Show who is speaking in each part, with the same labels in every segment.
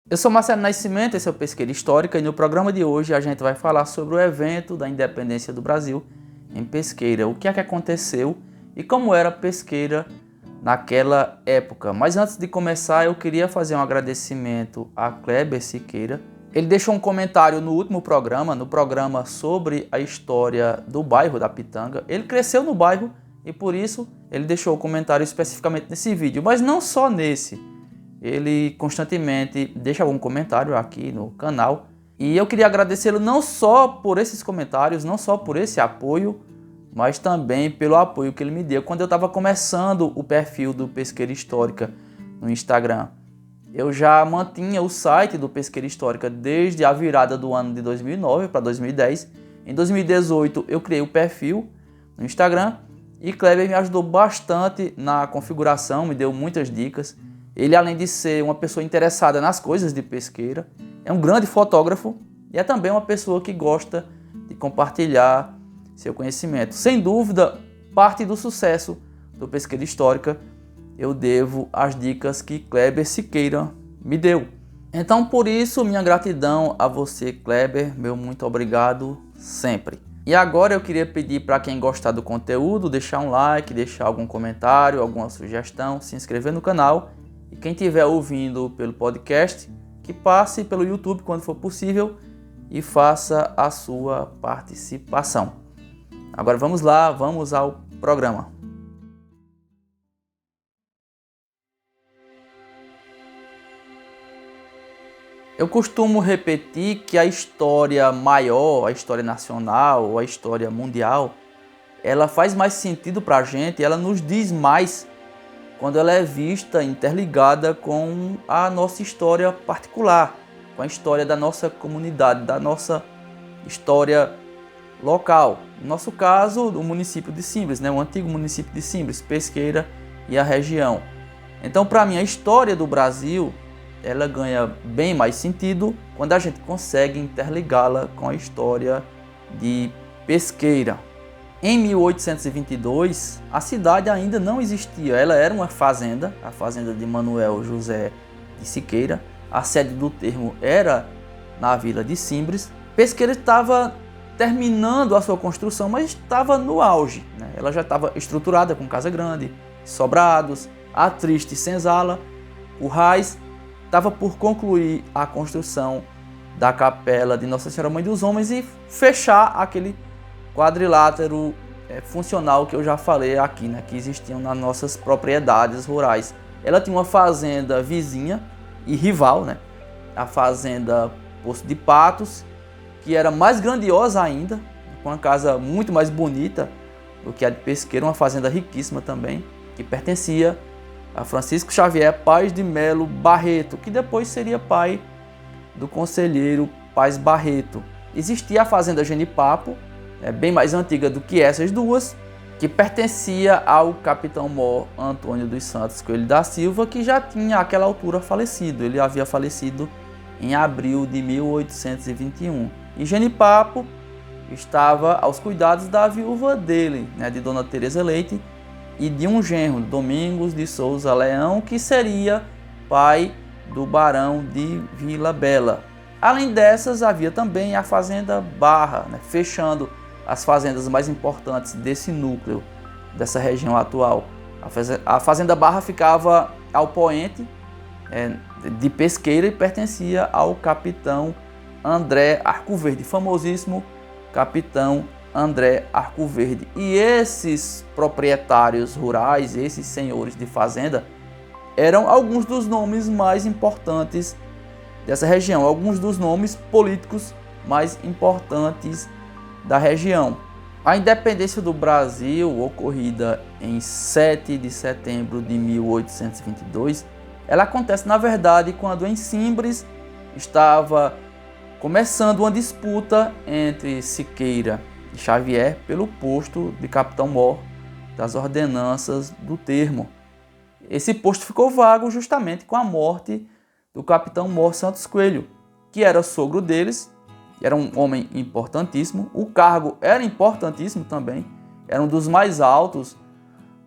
Speaker 1: Eu sou Marcelo Nascimento, esse é o Pesqueira Histórica e no programa de hoje a gente vai falar sobre o evento da independência do Brasil em Pesqueira, o que é que aconteceu e como era Pesqueira naquela época. Mas antes de começar eu queria fazer um agradecimento a Kleber Siqueira. Ele deixou um comentário no último programa, no programa sobre a história do bairro da Pitanga. Ele cresceu no bairro e por isso ele deixou o comentário especificamente nesse vídeo, mas não só nesse. Ele constantemente deixa algum comentário aqui no canal e eu queria agradecê-lo não só por esses comentários, não só por esse apoio, mas também pelo apoio que ele me deu quando eu estava começando o perfil do Pesqueira Histórica no Instagram. Eu já mantinha o site do Pesqueira Histórica desde a virada do ano de 2009 para 2010. Em 2018 eu criei o perfil no Instagram e Kleber me ajudou bastante na configuração, me deu muitas dicas. Ele, além de ser uma pessoa interessada nas coisas de pesqueira, é um grande fotógrafo e é também uma pessoa que gosta de compartilhar seu conhecimento. Sem dúvida, parte do sucesso do Pesqueira Histórica eu devo às dicas que Kleber Siqueira me deu. Então, por isso, minha gratidão a você, Kleber, meu muito obrigado sempre. E agora eu queria pedir para quem gostar do conteúdo, deixar um like, deixar algum comentário, alguma sugestão, se inscrever no canal. E quem estiver ouvindo pelo podcast, que passe pelo YouTube quando for possível e faça a sua participação. Agora vamos lá, vamos ao programa. Eu costumo repetir que a história maior, a história nacional, a história mundial, ela faz mais sentido para a gente, ela nos diz mais quando ela é vista interligada com a nossa história particular, com a história da nossa comunidade, da nossa história local. No nosso caso, o município de Simbres, o antigo município de Simbres, Pesqueira e a região. Então, para mim, a história do Brasil, ela ganha bem mais sentido quando a gente consegue interligá-la com a história de Pesqueira. Em 1822, a cidade ainda não existia, ela era uma fazenda, a fazenda de Manuel José de Siqueira. A sede do termo era na vila de Simbres. Pesqueira estava terminando a sua construção, mas estava no auge. Ela já estava estruturada com casa grande, sobrados, a triste senzala, currais. Estava por concluir a construção da capela de Nossa Senhora Mãe dos Homens e fechar aquele quadrilátero funcional que eu já falei aqui, que existiam nas nossas propriedades rurais. Ela tinha uma fazenda vizinha e rival, a fazenda Poço de Patos, que era mais grandiosa ainda, com uma casa muito mais bonita do que a de Pesqueira, uma fazenda riquíssima também, que pertencia a Francisco Xavier Paz de Melo Barreto, que depois seria pai do conselheiro Paz Barreto. Existia a fazenda Genipapo, bem mais antiga do que essas duas, que pertencia ao capitão-mor Antônio dos Santos Coelho da Silva, que já tinha àquela altura falecido. Ele havia falecido em abril de 1821. E Genipapo estava aos cuidados da viúva dele, de Dona Teresa Leite, e de um genro, Domingos de Souza Leão, que seria pai do barão de Vila Bela. Além dessas, havia também a fazenda Barra, fechando as fazendas mais importantes desse núcleo, dessa região atual. A fazenda Barra ficava ao poente de Pesqueira e pertencia ao capitão André Arcoverde, famosíssimo capitão André Arcoverde. E esses proprietários rurais, esses senhores de fazenda, eram alguns dos nomes mais importantes dessa região, alguns dos nomes políticos mais importantes da região. A independência do Brasil, ocorrida em 7 de setembro de 1822, ela acontece, na verdade, quando em Simbres estava começando uma disputa entre Siqueira e Xavier pelo posto de capitão-mor das ordenanças do termo. Esse posto ficou vago justamente com a morte do capitão-mor Santos Coelho, que era sogro deles, era um homem importantíssimo. O cargo era importantíssimo também, era um dos mais altos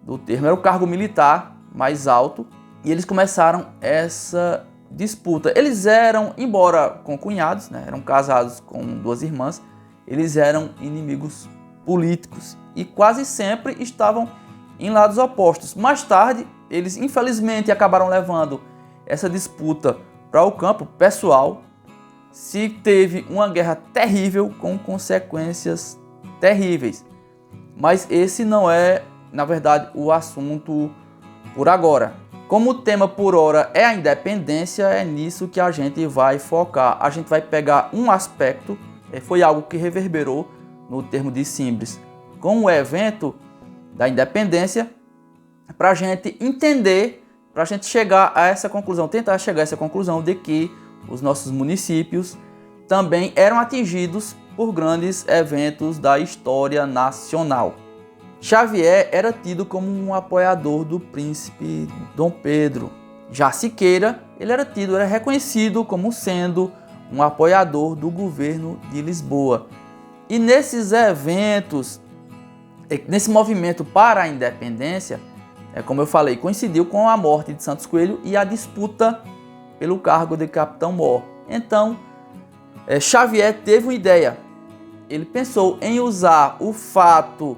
Speaker 1: do termo, era o cargo militar mais alto. E eles começaram essa disputa. Eles eram, embora concunhados, né, eram casados com duas irmãs, eles eram inimigos políticos e quase sempre estavam em lados opostos. Mais tarde, eles infelizmente acabaram levando essa disputa para o campo pessoal. Se teve uma guerra terrível com consequências terríveis. Mas esse não é, na verdade, o assunto por agora. Como o tema por hora é a independência, é nisso que a gente vai focar. A gente vai pegar um aspecto, foi algo que reverberou no termo de Simbres, com o evento da independência, para a gente entender, para a gente chegar a essa conclusão, tentar chegar a essa conclusão de que os nossos municípios também eram atingidos por grandes eventos da história nacional. Xavier era tido como um apoiador do príncipe Dom Pedro. Já Siqueira, ele era reconhecido como sendo um apoiador do governo de Lisboa. E nesses eventos, nesse movimento para a independência, como eu falei, coincidiu com a morte de Santos Coelho e a disputa pelo cargo de Capitão-Mor. Então, Xavier teve uma ideia. Ele pensou em usar o fato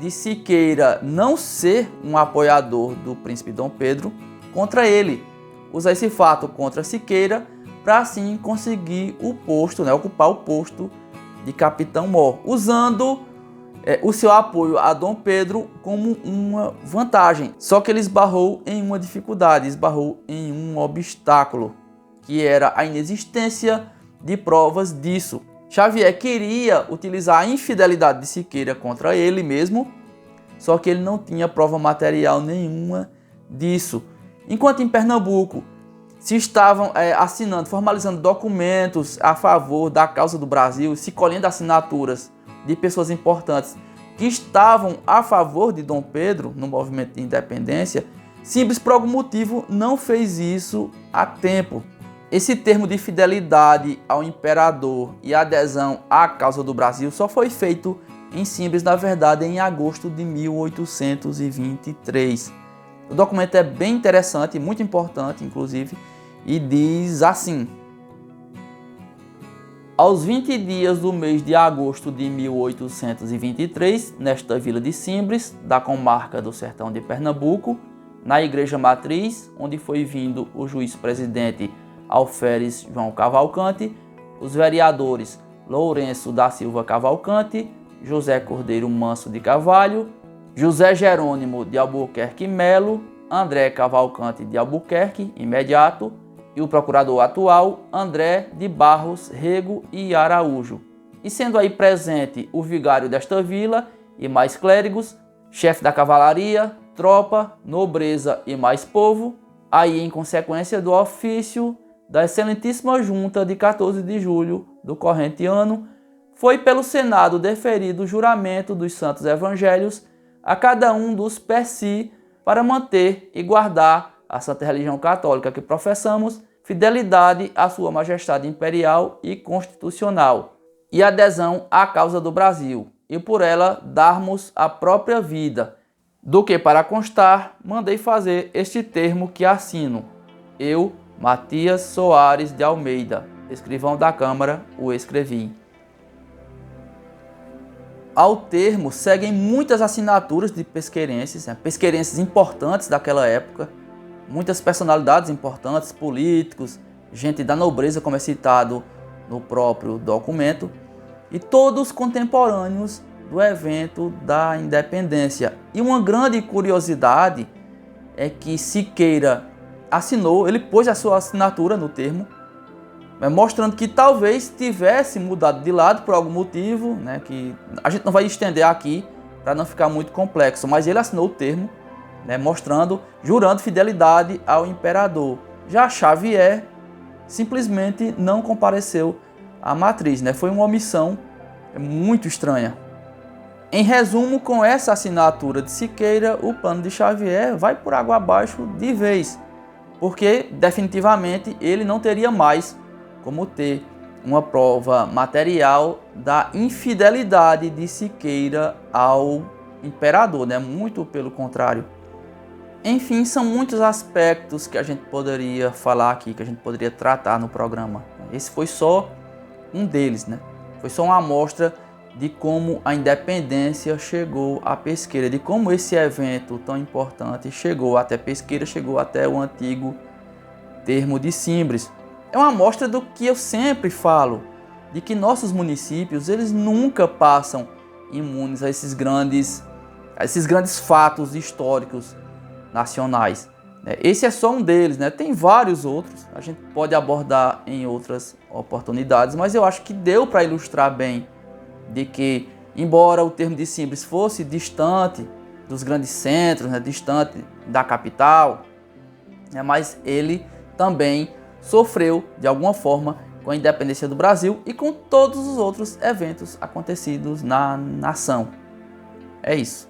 Speaker 1: de Siqueira não ser um apoiador do príncipe Dom Pedro contra ele. Usar esse fato contra Siqueira para assim conseguir o posto, ocupar o posto de Capitão-Mor, usando o seu apoio a Dom Pedro como uma vantagem. Só que ele esbarrou em uma dificuldade, esbarrou em um obstáculo, que era a inexistência de provas disso. Xavier queria utilizar a infidelidade de Siqueira contra ele mesmo, só que ele não tinha prova material nenhuma disso. Enquanto em Pernambuco se estavam assinando, formalizando documentos a favor da causa do Brasil, se colhendo assinaturas de pessoas importantes que estavam a favor de Dom Pedro no movimento de independência, Simbres, por algum motivo, não fez isso a tempo. Esse termo de fidelidade ao imperador e adesão à causa do Brasil só foi feito em Simbres, na verdade, em agosto de 1823. O documento é bem interessante, muito importante, inclusive, e diz assim: aos 20 dias do mês de agosto de 1823, nesta vila de Simbres, da comarca do Sertão de Pernambuco, na igreja matriz, onde foi vindo o juiz-presidente Alferes João Cavalcante, os vereadores Lourenço da Silva Cavalcante, José Cordeiro Manso de Carvalho, José Jerônimo de Albuquerque Melo, André Cavalcante de Albuquerque imediato e o procurador atual André de Barros Rego e Araújo. E sendo aí presente o vigário desta vila e mais clérigos, chefe da cavalaria, tropa, nobreza e mais povo, aí em consequência do ofício da excelentíssima junta de 14 de julho do corrente ano, foi pelo Senado deferido o juramento dos santos evangelhos a cada um dos per si para manter e guardar a santa religião católica que professamos, fidelidade à sua majestade imperial e constitucional, e adesão à causa do Brasil, e por ela darmos a própria vida, do que para constar mandei fazer este termo que assino. Eu, Matias Soares de Almeida, escrivão da Câmara, o escrevi. Ao termo seguem muitas assinaturas de pesqueirenses, pesqueirenses importantes daquela época, muitas personalidades importantes, políticos, gente da nobreza, como é citado no próprio documento, e todos contemporâneos do evento da independência. E uma grande curiosidade é que Siqueira assinou, ele pôs a sua assinatura no termo, mostrando que talvez tivesse mudado de lado por algum motivo, que a gente não vai estender aqui para não ficar muito complexo, mas ele assinou o termo, mostrando, jurando fidelidade ao imperador. Já Xavier simplesmente não compareceu à matriz, foi uma omissão muito estranha. Em resumo, com essa assinatura de Siqueira, o plano de Xavier vai por água abaixo de vez, porque definitivamente ele não teria mais como ter uma prova material da infidelidade de Siqueira ao imperador, muito pelo contrário. Enfim, são muitos aspectos que a gente poderia falar aqui, que a gente poderia tratar no programa. Esse foi só um deles, né? Foi só uma amostra de como a independência chegou à Pesqueira, de como esse evento tão importante chegou até Pesqueira, chegou até o antigo termo de Simbres. É uma amostra do que eu sempre falo, de que nossos municípios, eles nunca passam imunes a esses grandes fatos históricos nacionais. Esse é só um deles, né? Tem vários outros, a gente pode abordar em outras oportunidades, mas eu acho que deu para ilustrar bem de que, embora o termo de Simbres fosse distante dos grandes centros, né? Distante da capital, mas ele também sofreu de alguma forma com a independência do Brasil e com todos os outros eventos acontecidos na nação. É isso.